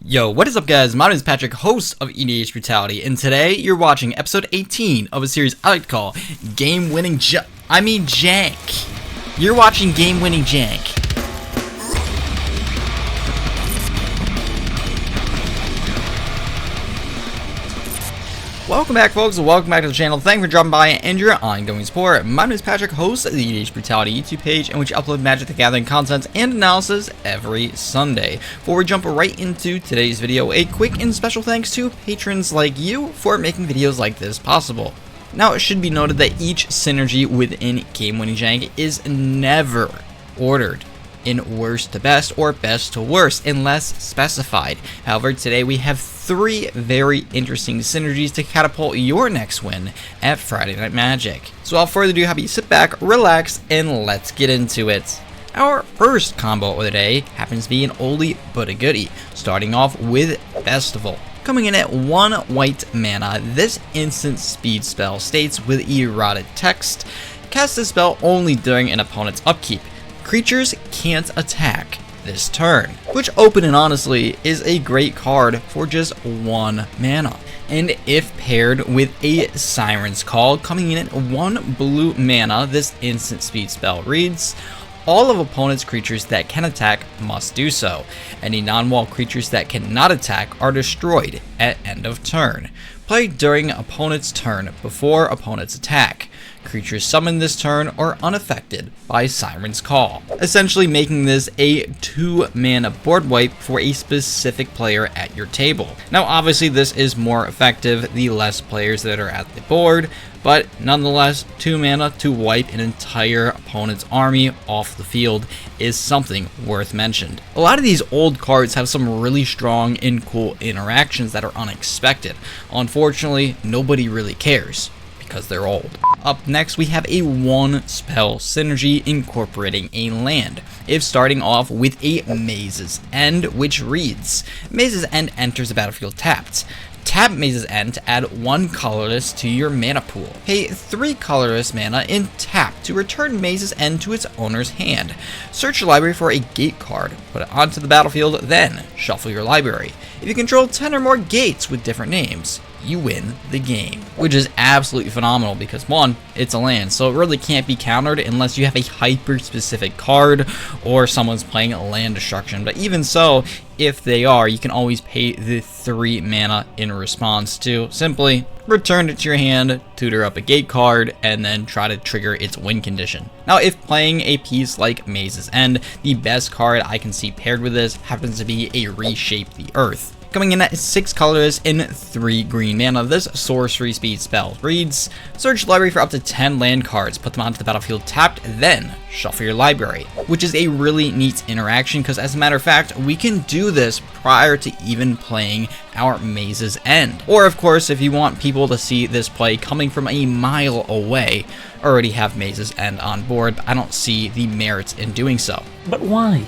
Yo, what is up guys? My name is Patrick, host of EDH Brutality, and today you're watching episode 18 of a series I like to call Game-Winning Jank. You're watching Game-Winning Jank. Welcome back folks, and welcome back to the channel. Thank you for dropping by and your ongoing support. My name is Patrick, host of the EDH Brutality YouTube page, in which I upload Magic the Gathering content and analysis every Sunday. Before we jump right into today's video, a quick and special thanks to patrons like you for making videos like this possible. Now it should be noted that each synergy within Game-Winning Jank is never ordered in worst to best or best to worst unless specified. However, today we have 3 very interesting synergies to catapult your next win at Friday Night Magic. So without further ado, have you sit back, relax, and let's get into it. Our first combo of the day happens to be an oldie but a goodie, starting off with Festival. Coming in at 1 white mana, this instant speed spell states with eroded text, cast this spell only during an opponent's upkeep. Creatures can't attack this turn, which open and honestly is a great card for just 1 mana. And if paired with a Siren's Call, coming in at 1 blue mana, this instant speed spell reads, all of opponent's creatures that can attack must do so. Any non-wall creatures that cannot attack are destroyed at end of turn. Play during opponent's turn before opponent's attack. Creatures summoned this turn are unaffected by Siren's Call, essentially making this a 2 mana board wipe for a specific player at your table. Now obviously this is more effective the less players that are at the board, but nonetheless 2 mana to wipe an entire opponent's army off the field is something worth mentioned. A lot of these old cards have some really strong and cool interactions that are unexpected. Unfortunately, nobody really cares because they're old. Up next, we have a 1 spell synergy incorporating a land. If starting off with a Maze's End, which reads, Maze's End enters the battlefield tapped. Tap Maze's End to add 1 colorless to your mana pool. Pay 3 colorless mana and tap to return Maze's End to its owner's hand. Search your library for a gate card, put it onto the battlefield, then shuffle your library. If you control 10 or more gates with different names, you win the game, which is absolutely phenomenal because 1, it's a land, so it really can't be countered unless you have a hyper specific card or someone's playing land destruction. But even so, if they are, you can always pay the 3 mana in response to simply return it to your hand, tutor up a gate card, and then try to trigger its win condition. Now if playing a piece like Maze's End, the best card I can see paired with this happens to be a Reshape the Earth. Coming in at 6 colors and 3 green mana, this sorcery speed spell reads, search your library for up to 10 land cards, put them onto the battlefield tapped, then shuffle your library, which is a really neat interaction because as a matter of fact, we can do this prior to even playing our Maze's End. Or of course, if you want people to see this play coming from a mile away, already have Maze's End on board, but I don't see the merits in doing so. But why?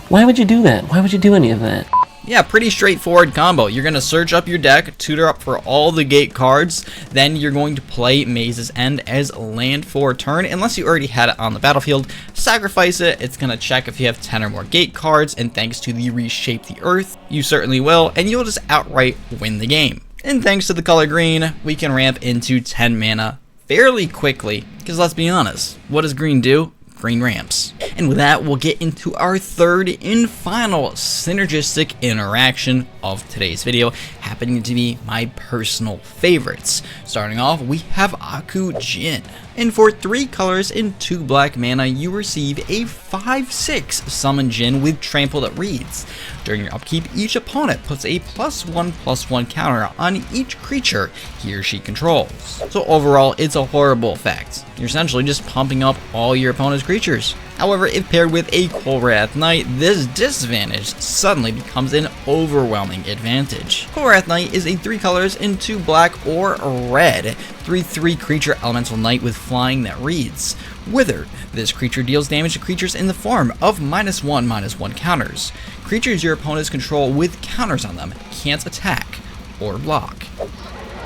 Why would you do that? Why would you do any of that? Yeah, pretty straightforward combo. You're going to search up your deck, tutor up for all the gate cards, then you're going to play Maze's End as land for a turn, unless you already had it on the battlefield. Sacrifice it, it's going to check if you have 10 or more gate cards, and thanks to the Reshape the Earth, you certainly will, and you'll just outright win the game. And thanks to the color green, we can ramp into 10 mana fairly quickly, because let's be honest, what does green do? Green ramps. And with that, we'll get into our 3rd and final synergistic interaction of today's video, happening to be my personal favorites. Starting off, we have Aku Jin. And for 3 colors and 2 black mana, you receive a 5/6 summon Jin with trample that reads, during your upkeep, each opponent puts a +1/+1 counter on each creature he or she controls. So overall, it's a horrible effect. You're essentially just pumping up all your opponent's creatures. However, if paired with a Kolrath Knight, this disadvantage suddenly becomes an overwhelming advantage. Kolrath Knight is a 3 colors and 2 black or red 3/3 creature elemental knight with flying that reads, Wither. This creature deals damage to creatures in the form of -1/-1 counters. Creatures your opponents control with counters on them can't attack or block.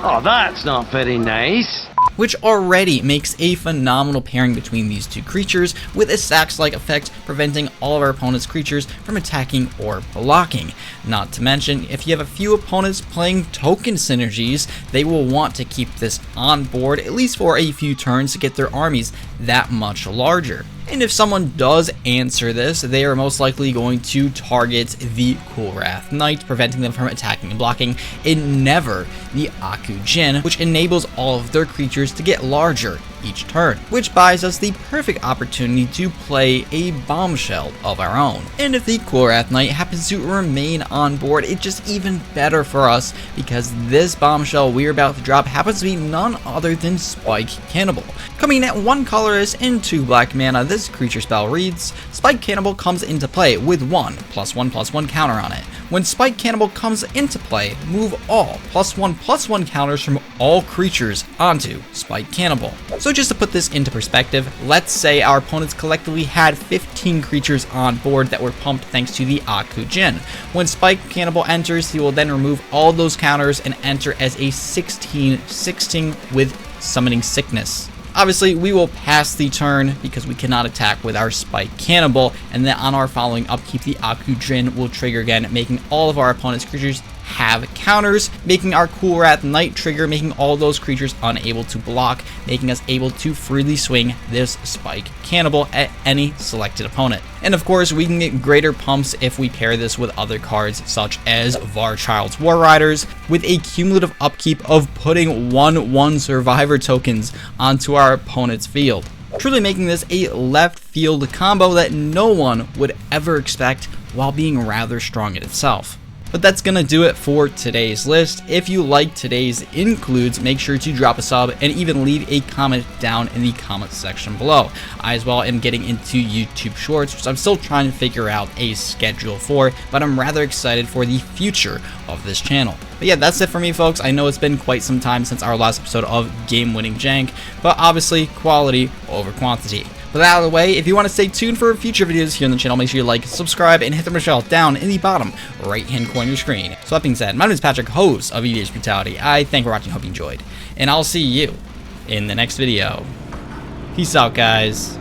Oh, that's not very nice. which already makes a phenomenal pairing between these two creatures, with a sax-like effect preventing all of our opponent's creatures from attacking or blocking. Not to mention, if you have a few opponents playing token synergies, they will want to keep this on board at least for a few turns to get their armies that much larger. And if someone does answer this, they are most likely going to target the Cool Wrath Knight, preventing them from attacking and blocking, and never the Aku Jin, which enables all of their creatures to get larger each turn, which buys us the perfect opportunity to play a bombshell of our own. And if the Cool Wrath Knight happens to remain on board, it's just even better for us, because this bombshell we're about to drop happens to be none other than Spike Cannibal. Coming at 1 colorless and 2 black mana, this creature spell reads, Spike Cannibal comes into play with 1/1/1 counter on it. When Spike Cannibal comes into play, move all +1/+1 counters from all creatures onto Spike Cannibal. So just to put this into perspective, let's say our opponents collectively had 15 creatures on board that were pumped thanks to the Aku Jin. When Spike Cannibal enters, he will then remove all those counters and enter as a 16/16 with Summoning Sickness. Obviously, we will pass the turn because we cannot attack with our Spike Cannibal, and then on our following upkeep, the Aku Jin will trigger again, making all of our opponent's creatures have counters, making our Cool Wrath Knight trigger, making all those creatures unable to block, making us able to freely swing this Spike Cannibal at any selected opponent. And of course, we can get greater pumps if we pair this with other cards such as Varchild's War Riders, with a cumulative upkeep of putting 1/1 survivor tokens onto our opponent's field, truly making this a left field combo that no one would ever expect while being rather strong in itself. But that's gonna do it for today's list. If you like today's includes, make sure to drop a sub and even leave a comment down in the comment section below. I as well am getting into YouTube Shorts, which I'm still trying to figure out a schedule for, but I'm rather excited for the future of this channel. But yeah, that's it for me, folks. I know it's been quite some time since our last episode of Game Winning Jank, but obviously quality over quantity. With that out of the way, if you want to stay tuned for future videos here on the channel, make sure you like, subscribe, and hit the bell down in the bottom right-hand corner of your screen. So that being said, my name is Patrick, host of EDH Brutality. I thank you for watching, hope you enjoyed, and I'll see you in the next video. Peace out, guys.